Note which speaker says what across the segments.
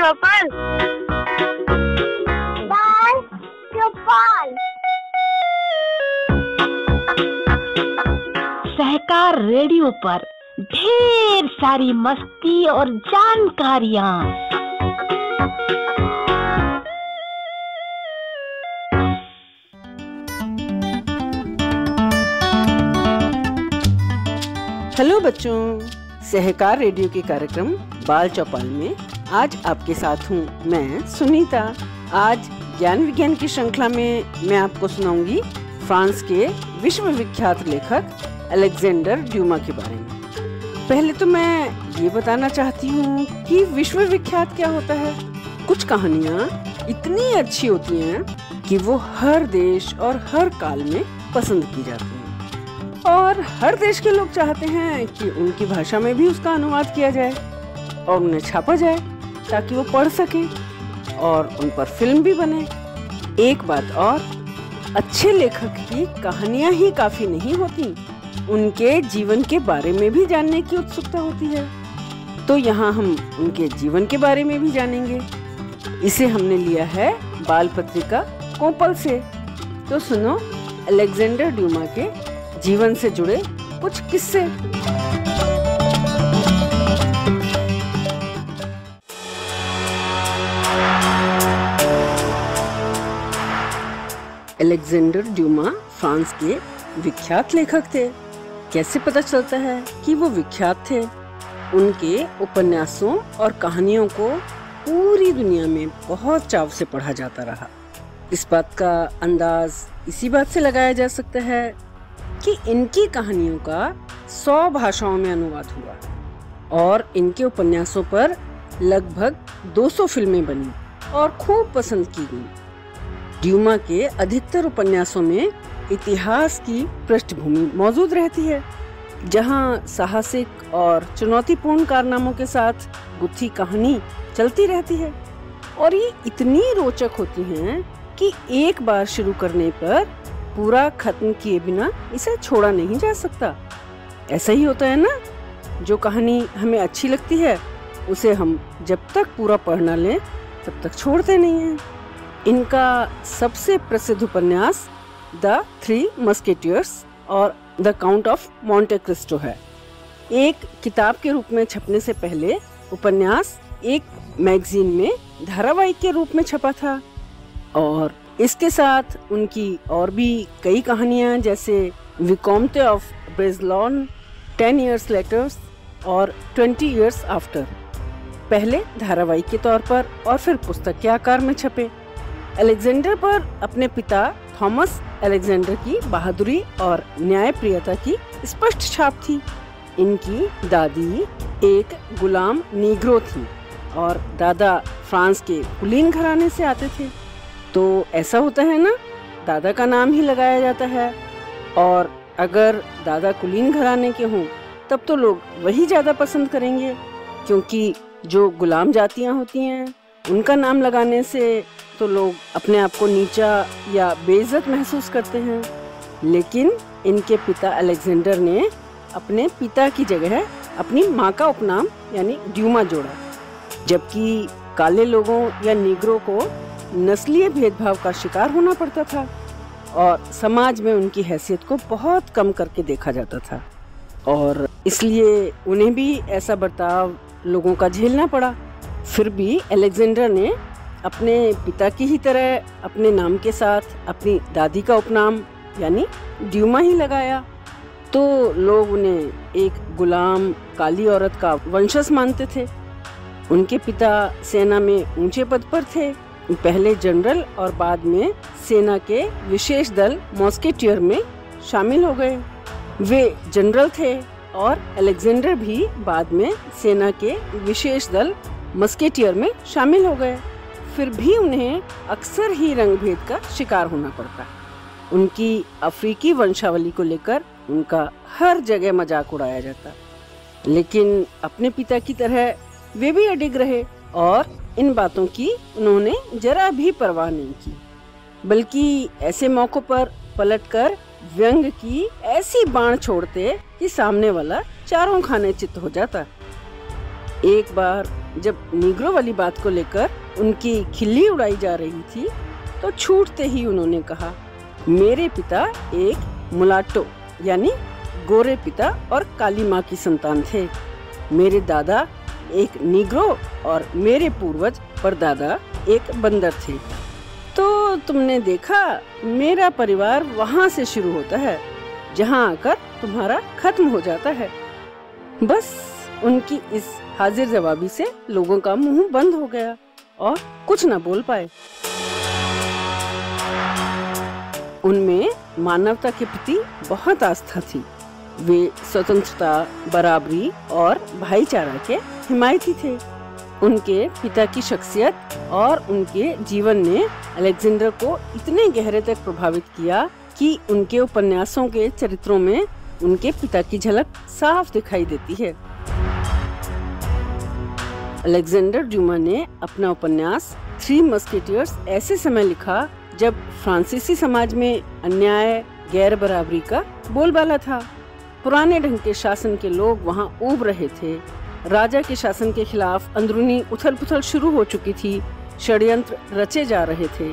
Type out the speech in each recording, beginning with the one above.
Speaker 1: चौपाल। बाल चौपाल।
Speaker 2: सहकार रेडियो पर ढेर सारी मस्ती और जानकारियाँ।
Speaker 3: हेलो बच्चों, सहकार रेडियो के कार्यक्रम बाल चौपाल में आज आपके साथ हूँ मैं सुनीता। आज ज्ञान विज्ञान की श्रृंखला में मैं आपको सुनाऊंगी फ्रांस के विश्व विख्यात लेखक अलेक्जेंडर ड्यूमा के बारे में। पहले तो मैं ये बताना चाहती हूँ कि विश्व विख्यात क्या होता है। कुछ कहानियाँ इतनी अच्छी होती हैं कि वो हर देश और हर काल में पसंद की जाती हैं और हर देश के लोग चाहते हैं कि उनकी भाषा में भी उसका अनुवाद किया जाए और उन्हें छापा जाए ताकि वो पढ़ सकें और उन पर फिल्म भी बने। एक बात और, अच्छे लेखक की कहानियां ही काफी नहीं होती, उनके जीवन के बारे में भी जानने की उत्सुकता होती है। तो यहाँ हम उनके जीवन के बारे में भी जानेंगे। इसे हमने लिया है बाल पत्रिका कोपल से। तो सुनो अलेक्जेंडर ड्यूमा के जीवन से जुड़े कुछ किस्से। अलेक्जेंडर ड्यूमा फ्रांस के विख्यात लेखक थे। कैसे पता चलता है कि वो विख्यात थे? उनके उपन्यासों और कहानियों को पूरी दुनिया में बहुत चाव से पढ़ा जाता रहा। इस बात का अंदाज इसी बात से लगाया जा सकता है कि इनकी कहानियों का 100 भाषाओं में अनुवाद हुआ और इनके उपन्यासों पर लगभग 200 फिल्में बनी और खूब पसंद की गई। ड्यूमा के अधिकतर उपन्यासों में इतिहास की पृष्ठभूमि मौजूद रहती है, जहां साहसिक और चुनौतीपूर्ण कारनामों के साथ गुत्थी कहानी चलती रहती है और ये इतनी रोचक होती हैं कि एक बार शुरू करने पर पूरा खत्म किए बिना इसे छोड़ा नहीं जा सकता। ऐसा ही होता है ना, जो कहानी हमें अच्छी लगती है उसे हम जब तक पूरा पढ़ ना लें तब तक छोड़ते नहीं हैं। इनका सबसे प्रसिद्ध उपन्यास द थ्री मस्केटियर्स और the count of Monte Cristo है। एक किताब के रूप में छपने से पहले उपन्यास एक मैगजीन में धारावाहिक के रूप में छपा था और इसके साथ उनकी और भी कई कहानियां जैसे विकोम्टे ऑफ ब्रेजलॉन, 10 Years Later और 20 Years After पहले धारावाहिक के तौर पर और फिर पुस्तक के आकार में छपे। अलेक्जेंडर पर अपने पिता थॉमस अलेक्जेंडर की बहादुरी और न्यायप्रियता की स्पष्ट छाप थी। इनकी दादी एक गुलाम नीग्रो थी और दादा फ्रांस के कुलीन घराने से आते थे। तो ऐसा होता है ना, दादा का नाम ही लगाया जाता है और अगर दादा कुलीन घराने के हों तब तो लोग वही ज़्यादा पसंद करेंगे, क्योंकि जो गुलाम जातियां होती हैं उनका नाम लगाने से तो लोग अपने आप को नीचा या बेइज्जत महसूस करते हैं। लेकिन इनके पिता अलेक्जेंडर ने अपने पिता की जगह अपनी माँ का उपनाम यानी ड्यूमा जोड़ा, जबकि काले लोगों या नीग्रो को नस्लीय भेदभाव का शिकार होना पड़ता था और समाज में उनकी हैसियत को बहुत कम करके देखा जाता था और इसलिए उन्हें भी ऐसा बर्ताव लोगों का झेलना पड़ा। फिर भी अलेक्जेंडर ने अपने पिता की ही तरह अपने नाम के साथ अपनी दादी का उपनाम यानी ड्यूमा ही लगाया, तो लोग उन्हें एक गुलाम काली औरत का वंशज मानते थे। उनके पिता सेना में ऊंचे पद पर थे, पहले जनरल और बाद में सेना के विशेष दल मॉस्केटियर में शामिल हो गए। वे जनरल थे और अलेक्जेंडर भी बाद में सेना के विशेष दल मस्केटियर में शामिल हो गए। फिर भी उन्हें अक्सर ही रंगभेद का शिकार होना पड़ता। उनकी अफ्रीकी वंशावली को लेकर उनका हर जगह मजाक उड़ाया जाता, लेकिन अपने पिता की तरह वे भी अडिग रहे और इन बातों की उन्होंने जरा भी परवाह नहीं की, बल्कि ऐसे मौकों पर पलटकर व्यंग की ऐसी बाण छोड़ते कि सामने वाला चारों खाने चित्त हो जाता। एक बार जब नीग्रो वाली बात को लेकर उनकी खिल्ली उड़ाई जा रही थी तो छूटते ही उन्होंने कहा, मेरे पिता एक मुलाटो यानी गोरे पिता और काली माँ की संतान थे। मेरे दादा एक नीग्रो और मेरे पूर्वज परदादा एक बंदर थे। तो तुमने देखा, मेरा परिवार वहाँ से शुरू होता है जहाँ आकर तुम्हारा खत्म हो जाता है। बस उनकी इस हाजिर जवाबी से लोगों का मुंह बंद हो गया और कुछ न बोल पाए। उनमें मानवता के प्रति बहुत आस्था थी। वे स्वतंत्रता, बराबरी और भाईचारा के हिमायती थे। उनके पिता की शख्सियत और उनके जीवन ने अलेक्जेंडर को इतने गहरे तक प्रभावित किया कि उनके उपन्यासों के चरित्रों में उनके पिता की झलक साफ दिखाई देती है। अलेक्जेंडर ड्यूमा ने अपना उपन्यास थ्री मस्केटियर्स ऐसे समय लिखा जब फ्रांसीसी समाज में अन्याय, गैर बराबरी का बोलबाला था। पुराने ढंग के शासन के लोग वहां ऊब रहे थे। राजा के शासन के खिलाफ अंदरूनी उथल पुथल शुरू हो चुकी थी। षड्यंत्र रचे जा रहे थे।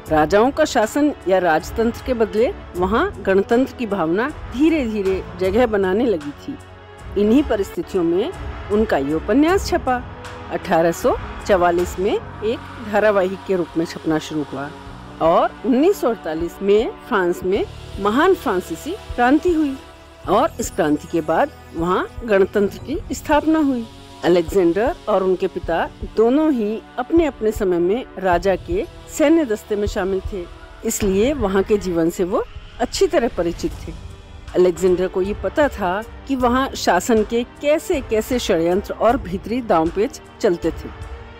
Speaker 3: राजाओं का शासन या राजतंत्र के बदले वहां गणतंत्र की भावना धीरे धीरे जगह बनाने लगी थी। इन्हीं परिस्थितियों में उनका ये उपन्यास छपा। 1844 में एक धारावाहिक के रूप में छपना शुरू हुआ और 1948 में फ्रांस में महान फ्रांसीसी क्रांति हुई और इस क्रांति के बाद वहाँ गणतंत्र की स्थापना हुई। अलेक्जेंडर और उनके पिता दोनों ही अपने अपने समय में राजा के सैन्य दस्ते में शामिल थे, इसलिए वहाँ के जीवन से वो अच्छी तरह परिचित थे। अलेक्जेंडर को ये पता था कि वहाँ शासन के कैसे कैसे षड्यंत्र और भीतरी दांवपेच चलते थे,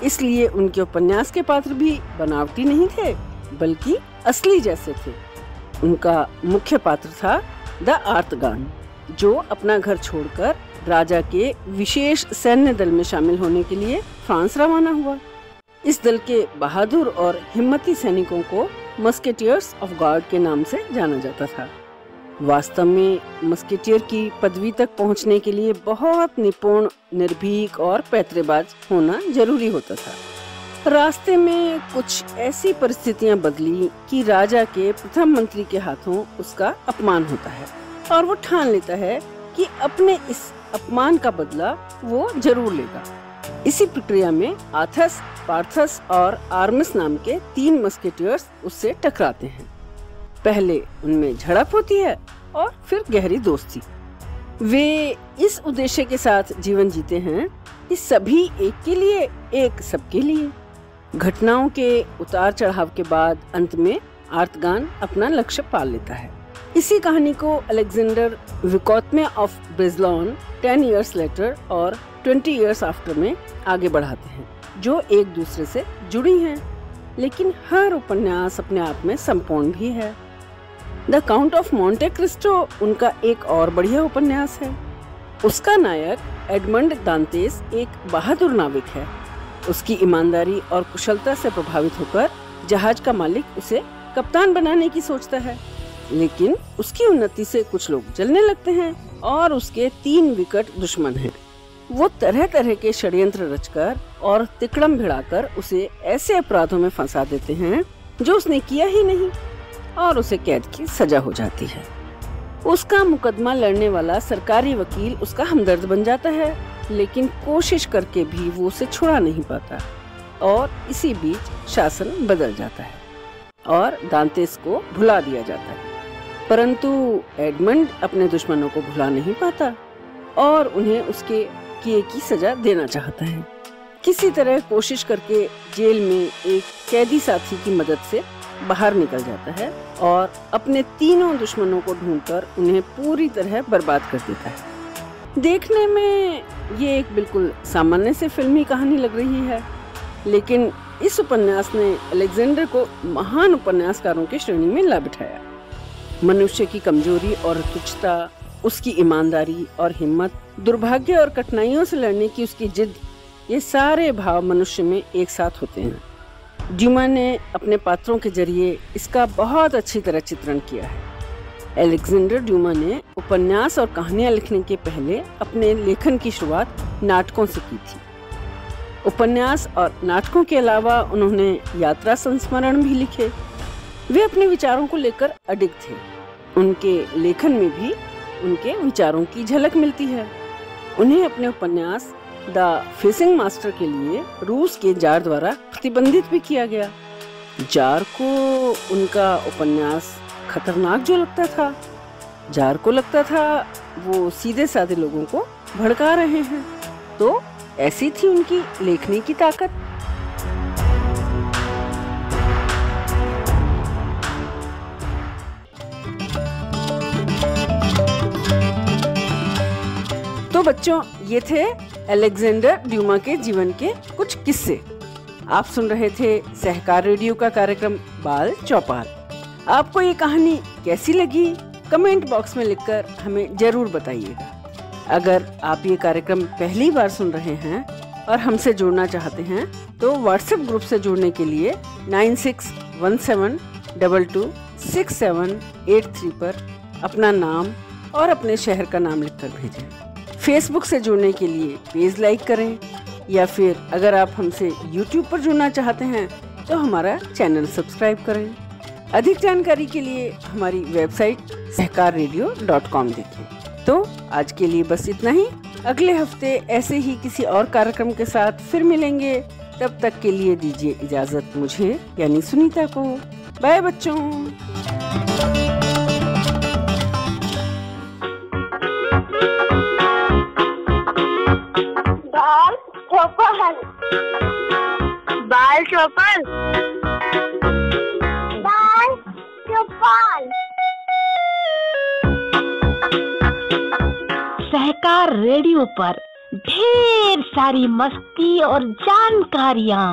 Speaker 3: इसलिए उनके उपन्यास के पात्र भी बनावटी नहीं थे बल्कि असली जैसे थे। उनका मुख्य पात्र था द आर्तगान, जो अपना घर छोड़कर राजा के विशेष सैन्य दल में शामिल होने के लिए फ्रांस रवाना हुआ। इस दल के बहादुर और हिम्मती सैनिकों को मस्केटियर्स ऑफ गॉड के नाम से जाना जाता था। वास्तव में मस्केटियर की पदवी तक पहुंचने के लिए बहुत निपुण, निर्भीक और पैतरेबाज होना जरूरी होता था। रास्ते में कुछ ऐसी परिस्थितियां बदली कि राजा के प्रथम मंत्री के हाथों उसका अपमान होता है और वो ठान लेता है कि अपने इस अपमान का बदला वो जरूर लेगा। इसी प्रक्रिया में आथस, पार्थस और आर्मिस नाम के 3 मस्केटियर्स उससे टकराते हैं। पहले उनमें झड़प होती है और फिर गहरी दोस्ती। वे इस उद्देश्य के साथ जीवन जीते हैं कि सभी एक के लिए, एक सबके लिए। घटनाओं के उतार चढ़ाव के बाद अंत में आर्तगान अपना लक्ष्य पा लेता है। इसी कहानी को अलेक्जेंडर विकोत्मे ऑफ ब्रेजलॉन 10 years later और 20 years after में आगे बढ़ाते हैं, जो एक दूसरे से जुड़ी हैं, लेकिन हर उपन्यास अपने आप में संपूर्ण भी है। The count of Monte Cristo उनका एक और बढ़िया उपन्यास है। उसका नायक एडमंड दांतेस एक बहादुर नाविक है। उसकी ईमानदारी और कुशलता से प्रभावित होकर जहाज का मालिक उसे कप्तान बनाने की सोचता है, लेकिन उसकी उन्नति से कुछ लोग जलने लगते हैं और उसके 3 विकट दुश्मन हैं। वो तरह तरह के षड्यंत्र रचकर और तिकड़म भिड़ाकर उसे ऐसे अपराधों में फंसा देते हैं जो उसने किया ही नहीं और उसे कैद की सजा हो जाती है। उसका मुकदमा लड़ने वाला सरकारी वकील उसका हमदर्द बन जाता है, लेकिन कोशिश करके भी वो उसे छुड़ा नहीं पाता और इसी बीच शासन बदल जाता है और दांतेस को भुला दिया जाता है। परंतु एडमंड अपने दुश्मनों को भुला नहीं पाता और उन्हें उसके किए की सजा देना चाहता है। किसी तरह कोशिश करके जेल में एक कैदी साथी की मदद से बाहर निकल जाता है और अपने 3 दुश्मनों को ढूंढकर उन्हें पूरी तरह बर्बाद कर देता है। देखने में ये एक बिल्कुल सामान्य से फिल्मी कहानी लग रही है, लेकिन इस उपन्यास ने अलेक्जेंडर को महान उपन्यासकारों की श्रेणी में ला बिठाया। मनुष्य की कमजोरी और तुच्छता, उसकी ईमानदारी और हिम्मत, दुर्भाग्य और कठिनाइयों से लड़ने की उसकी जिद, ये सारे भाव मनुष्य में एक साथ होते हैं। ड्यूमा ने अपने पात्रों के जरिए इसका बहुत अच्छी तरह चित्रण किया है। अलेक्जेंडर ड्यूमा ने उपन्यास और कहानियां लिखने के पहले अपने लेखन की शुरुआत नाटकों से की थी। उपन्यास और नाटकों के अलावा उन्होंने यात्रा संस्मरण भी लिखे। वे अपने विचारों को लेकर अडिग थे। उनके लेखन में भी उनके विचारों की झलक मिलती है। उन्हें अपने उपन्यास द फिशिंग मास्टर के लिए रूस के जार द्वारा प्रतिबंधित भी किया गया। जार को उनका उपन्यास खतरनाक जो लगता था। जार को लगता था वो सीधे साधे लोगों को भड़का रहे हैं। तो ऐसी थी उनकी लेखनी की ताकत। तो बच्चों, ये थे अलेक्जेंडर ड्यूमा के जीवन के कुछ किस्से। आप सुन रहे थे सहकार रेडियो का कार्यक्रम बाल चौपाल। आपको ये कहानी कैसी लगी कमेंट बॉक्स में लिखकर हमें जरूर बताइएगा। अगर आप ये कार्यक्रम पहली बार सुन रहे हैं और हमसे जुड़ना चाहते हैं तो व्हाट्सएप ग्रुप से जुड़ने के लिए 9617226783 पर अपना नाम और अपने शहर का नाम लिखकर भेजें। फेसबुक से जुड़ने के लिए पेज लाइक करें, या फिर अगर आप हमसे यूट्यूब पर जुड़ना चाहते हैं तो हमारा चैनल सब्सक्राइब करें। अधिक जानकारी के लिए हमारी वेबसाइट सहकाररेडियो.com देखें। तो आज के लिए बस इतना ही। अगले हफ्ते ऐसे ही किसी और कार्यक्रम के साथ फिर मिलेंगे। तब तक के लिए दीजिए इजाजत मुझे यानी सुनीता को। बाय बच्चों।
Speaker 1: बाल चौपाल। बाल चौपाल। बाल चौपाल।
Speaker 2: सहकार रेडियो पर ढेर सारी मस्ती और जानकारियाँ।